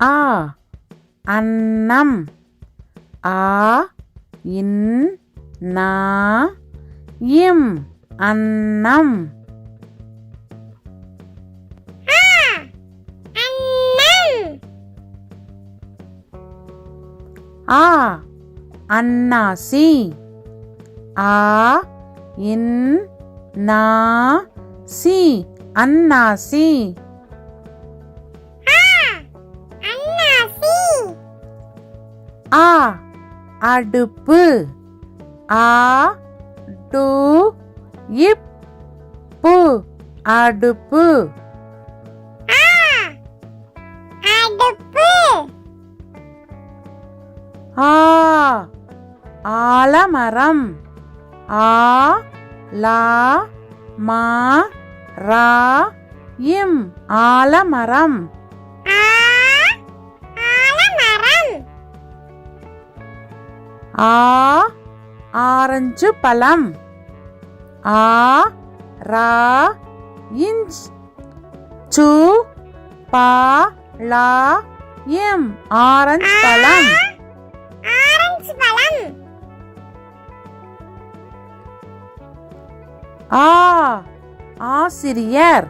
ஆ அன்னம். ஆ இன் நா இம் அன்னம். ஆ அன்னாசி. ஆ இன் நா சி அன்னாசி. ஆ அடுப்பு. ஆ டு இப் பு அடுப்பு. ஆ ஆலமரம். ஆ லா மா ரா இம் ஆலமரம். ஆ ஆரஞ்சு பழம். ஆ ரா இஞ்ச் சு பா லா இம் ஆரஞ்சு பழம். ஆ ஆசிரியர்.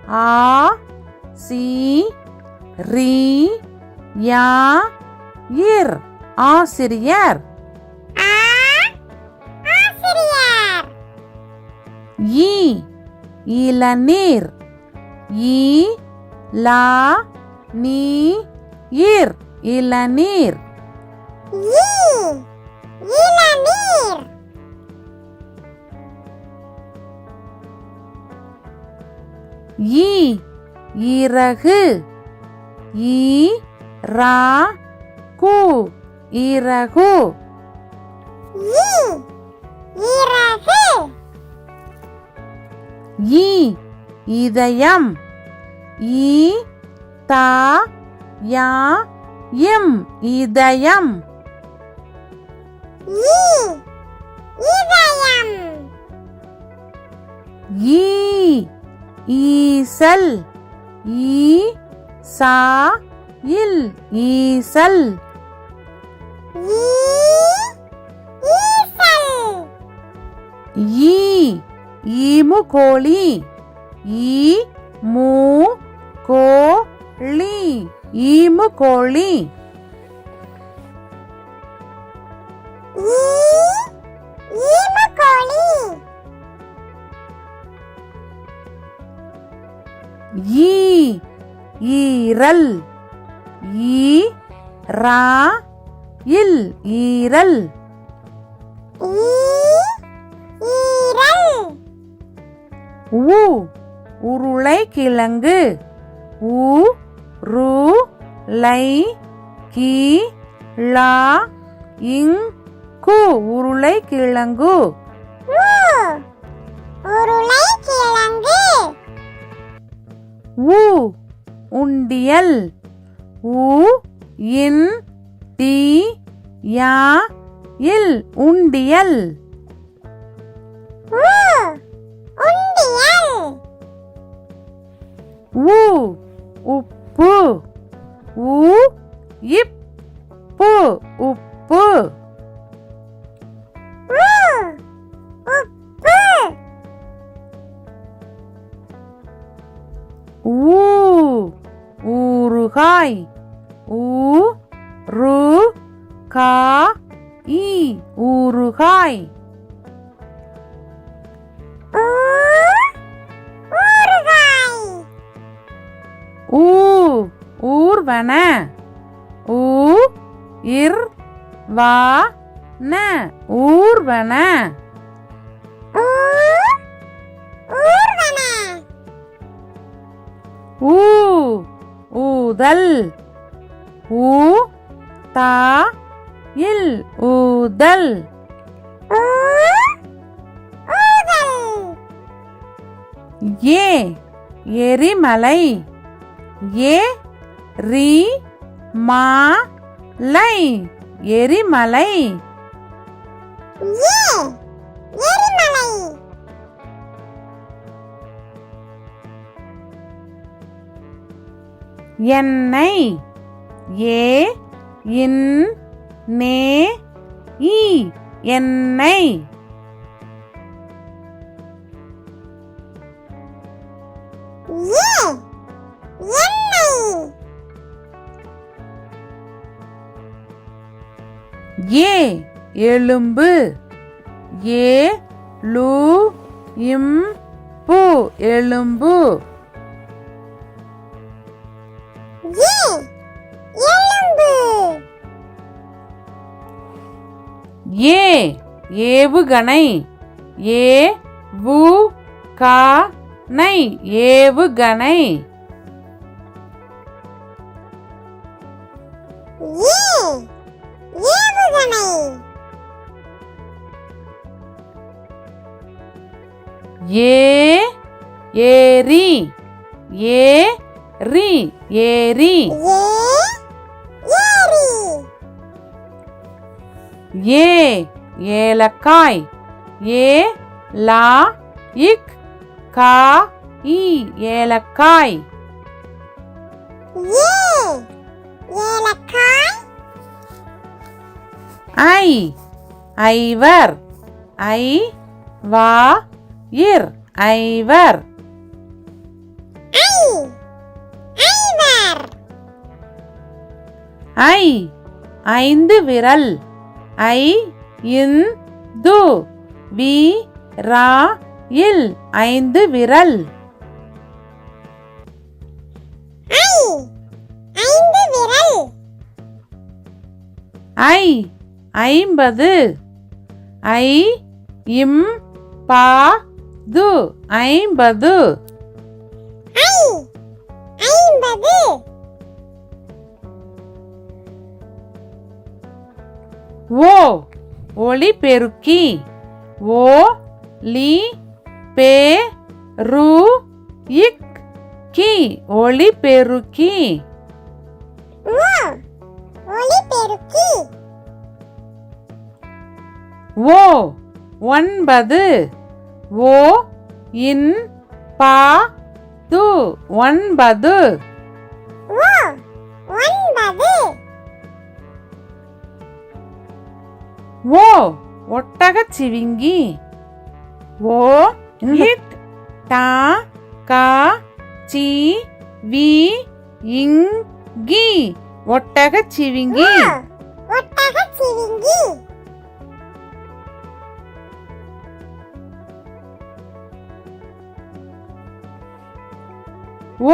ஆ சி ரி யா இர் ஆசிரியர். ஈ இளநீர். ஈ லா நீ இர் இளநீர். ஈ இறகு. ஈ ரா கு இறகு. ஈ இதயம். ஈ தா யா இம் இதயம். ஈ ஈசல். ஈ சா இல் ஈசல். ஈ ஈமு கோழி. ஈ மூ கோ ளி ஈமு கோழி. ஈ ஈரல். ஈ ரா இல் ஈரல். உ உருளைக்கிழங்கு. உ ரு லை கி லா இங் கு உருளைக்கிழங்கு. உ உண்டியல். உ இன் டி யா இல் உண்டியல். உ உப்பு. உ இப் பு உப்பு. ஊ ஊறுகாய். ஊ ரு கா இ ஊறுகாய். ஊ ஊர்வன. ஊ இர் வா ந ஊர்வன. ஊ ஊதல். ஊ தா இல் ஊதல். ஏ எரிமலை. ஏ ரி மா லை எரிமலை. எண்ணெய். ஏ இன் நே இ எண்ணெய். ஏ எலும்பு. ஏ லு இம் பு எலும்பு. ஏ ஏவுகணை. ஏ வு கா நை ஏவுகணை. ஏ ஏரி. ஏ ரி ஏரி. ஏ ஏலக்காய். ஏ லா இக் கா இ ஏலக்காய். ஐ ஐவர். ஐ வா இர் ஐவர். ஐ ஐந்து விரல். ஐ இன் து வி ரா இல் ஐந்து விரல். ஐ ஐம்பது. ஐ இம் பா து ஐம்பது. ஓ ஒளிபெருக்கி. ஓ லி பே ரு இக் கி ஒளிபெருக்கி. ஓ ஒன்பது. ஓ இன் பா து ஒன்பது. ஓ ஒட்டகச் சிவிங்கி. ஓ இட் டா கா சி வி இங் கி ஒட்டகச் சிவிங்கி.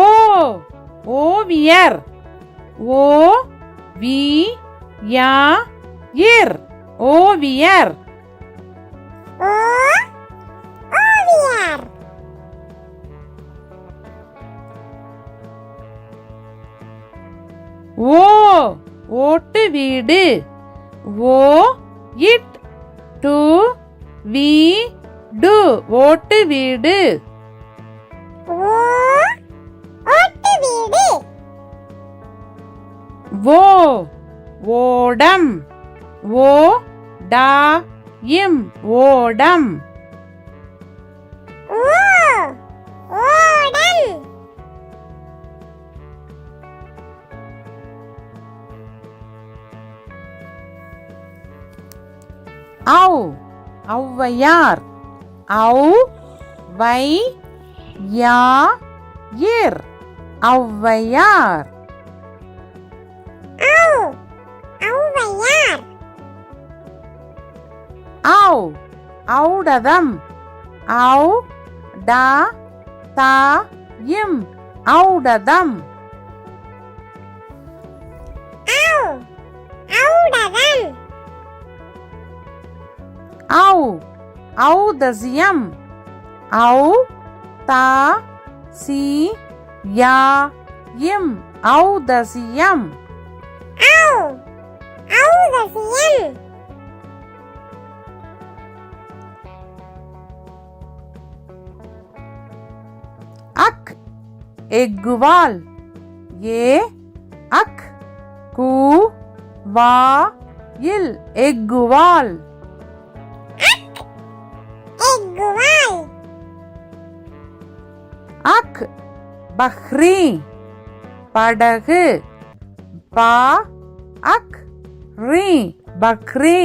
ஓ ஓவியர். ஓ வி யா இர் ஓவியர். ஓ ஓட்டு வீடு. ஓ இட் டு வி டு ஓட்டு வீடு. ஓ ஓடம். ஓ டா இம் ஓடம். ஔ ஔவையார். ஔ வை யா இர் ஔவையார். ஔ ஔடதம். ஔ டா தா இம் ஔடதம். ஔ ஔதசியம். ஔ தா சி யா இம் ஔதசியம். அக் எக்குவால். ஏ அக் கு வா இல் எக்குவால். அக் பஹ்ரி படகு. பா அக் ரீ பக்ரி